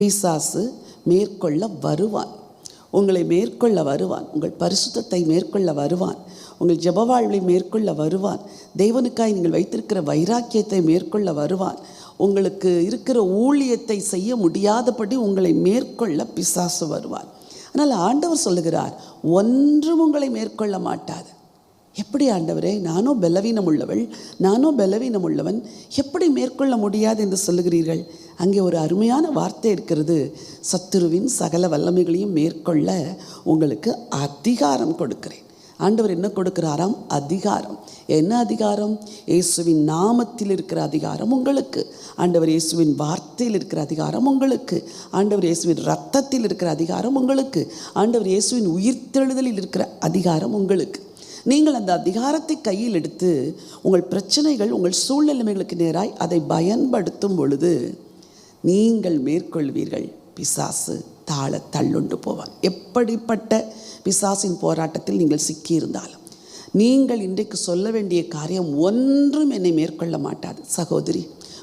பிசாசு மேற்கொள்ள வருவான். உங்களை மேற்கொள்ள வருவான். உங்கள் பரிசுத்தத்தை மேற்கொள்ள வருவான். உங்கள் ஜெப வாழ்வை மேற்கொள்ள வருவான். தேவனுக்காய் நீங்கள் வைத்திருக்கிற வைராக்கியத்தை மேற்கொள்ள வருவான். உங்களுக்கு இருக்கிற ஊழியத்தை செய்ய முடியாதபடி உங்களை மேற்கொள்ள பிசாசு வருவான். ஆனால் ஆண்டவர் சொல்லுகிறார், ஒன்றும் உங்களை மேற்கொள்ள மாட்டாது. எப்படி ஆண்டவரே, நானோ பலவீனம் உள்ளவள், நானோ பலவீனம் உள்ளவன், எப்படி மேற்கொள்ள முடியாது என்று சொல்லுகிறீர்கள்? அங்கே ஒரு அருமையான வார்த்தை இருக்கிறது. சத்துருவின் சகல வல்லமைகளையும் மேற்கொள்ள உங்களுக்கு அதிகாரம் கொடுக்கிறேன். ஆண்டவர் என்ன கொடுக்கிறாராம்? அதிகாரம். என்ன அதிகாரம்? இயேசுவின் நாமத்தில் இருக்கிற அதிகாரம் உங்களுக்கு. ஆண்டவர் இயேசுவின் வார்த்தையில் இருக்கிற அதிகாரம் உங்களுக்கு. ஆண்டவர் இயேசுவின் இரத்தத்தில் இருக்கிற அதிகாரம் உங்களுக்கு. ஆண்டவர் இயேசுவின் உயிர்த்தெழுதலில் இருக்கிற அதிகாரம் உங்களுக்கு. நீங்கள் அந்த அதிகாரத்தை கையில் எடுத்து உங்கள் பிரச்சனைகள், உங்கள் சூழ்நிலைமைகளுக்கு நேராய் அதை பயன்படுத்தும் பொழுது நீங்கள் மேற்கொள்வீர்கள். பிசாசு தாழ தள்ளுண்டு போவான். எப்படிப்பட்ட பிசாசின் போராட்டத்தில் நீங்கள் சிக்கியிருந்தாலும் நீங்கள் இன்றைக்கு சொல்ல வேண்டிய காரியம், ஒன்றும் என்னை மேற்கொள்ள மாட்டாது. சகோதரி,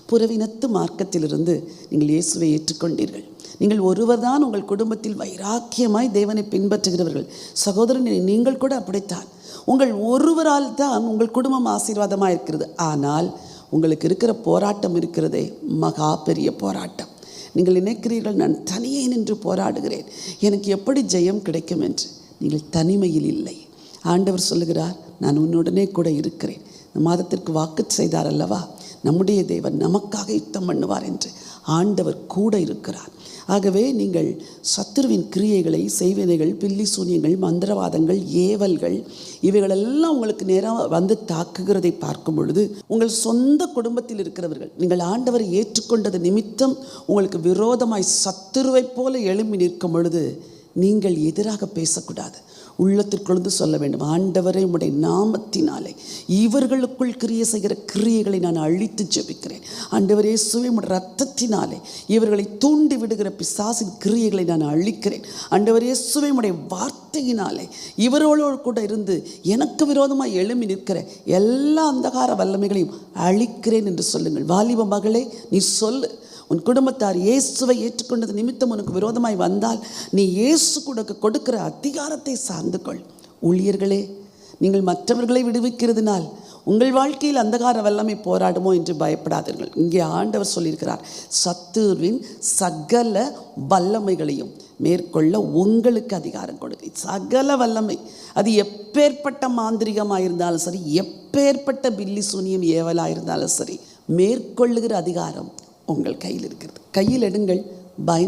புறவினத்து மார்க்கத்திலிருந்து நீங்கள் இயேசுவை ஏற்றுக்கொண்டீர்கள். நீங்கள் ஒருவர்தான் உங்கள் குடும்பத்தில் வைராக்கியமாய் தேவனை பின்பற்றுகிறவர்கள். சகோதரன், நீங்கள் கூட அப்படித்தான். உங்கள் ஒருவரால் தான் உங்கள் குடும்பம் ஆசீர்வாதமாக இருக்கிறது. ஆனால் உங்களுக்கு இருக்கிற போராட்டம் இருக்கிறதே, மகா பெரிய போராட்டம். நீங்கள் நினைக்கிறீர்கள், நான் தனியே நின்று போராடுகிறேன், எனக்கு எப்படி ஜெயம் கிடைக்கும் என்று. நீங்கள் தனிமையில் இல்லை. ஆண்டவர் சொல்லுகிறார், நான் உன்னுடனே கூட இருக்கிறேன். இந்த மாதத்திற்கு வாக்கு செய்தார் அல்லவா, நம்முடைய தேவன் நமக்காக யுத்தம் பண்ணுவார் என்று. ஆண்டவர் கூட இருக்கிறார். ஆகவே நீங்கள் சத்துருவின் கிரியைகளை, செய்வினைகள், பில்லி சூனியங்கள், மந்திரவாதங்கள், ஏவல்கள், இவைகளெல்லாம் உங்களுக்கு நேராக வந்து தாக்குகிறதை பார்க்கும் பொழுது, உங்கள் சொந்த குடும்பத்தில் இருக்கிறவர்கள் நீங்கள் ஆண்டவரை ஏற்றுக்கொண்டது நிமித்தம் உங்களுக்கு விரோதமாய் சத்துருவை போல எழும்பி நிற்கும் பொழுது நீங்கள் எதிராக பேசக்கூடாது. உள்ளத்திற்குள்ளது சொல்ல வேண்டும், ஆண்டவரே உம்முடைய நாமத்தினாலே இவர்களுக்குள் கிரியை செய்கிற கிரியைகளை நான் அழித்து ஜெபிக்கிறேன். ஆண்டவரே இயேசுவே உம்முடைய இரத்தத்தினாலே இவர்களை தூண்டி விடுகிற பிசாசின் கிரியைகளை நான் அழிக்கிறேன். ஆண்டவரே இயேசுவே உம்முடைய வார்த்தையினாலே இவர்களோடு கூட இருந்து எனக்கு விரோதமாக எழும்பி நிற்கிற எல்லா அந்தகார வல்லமைகளையும் அழிக்கிறேன் என்று சொல்லுங்கள். வாலிப மகளே, நீ சொல்லு. உன் குடும்பத்தார் இயேசுவை ஏற்றுக்கொண்டது நிமித்தம் உனக்கு விரோதமாய் வந்தால் நீ இயேசு கொடுக்கிற அதிகாரத்தை சார்ந்து கொள். ஊழியர்களே, நீங்கள் மற்றவர்களை விடுவிக்கிறதுனால் உங்கள் வாழ்க்கையில் அந்தகார வல்லமை போராடுமோ என்று பயப்படாதீர்கள். இங்கே ஆண்டவர் சொல்லியிருக்கிறார், சத்துருவின் சகல வல்லமைகளையும் மேற்கொள்ள உங்களுக்கு அதிகாரம் கொடுக்க. சகல வல்லமை, அது எப்பேற்பட்ட மாந்திரிகமாக இருந்தாலும் சரி, எப்பேற்பட்ட பில்லி சூனியம் ஏவலாக இருந்தாலும் சரி, மேற்கொள்ளுகிற அதிகாரம் உங்கள் கையில் இருக்கிறது. கையில் எடுங்கள்.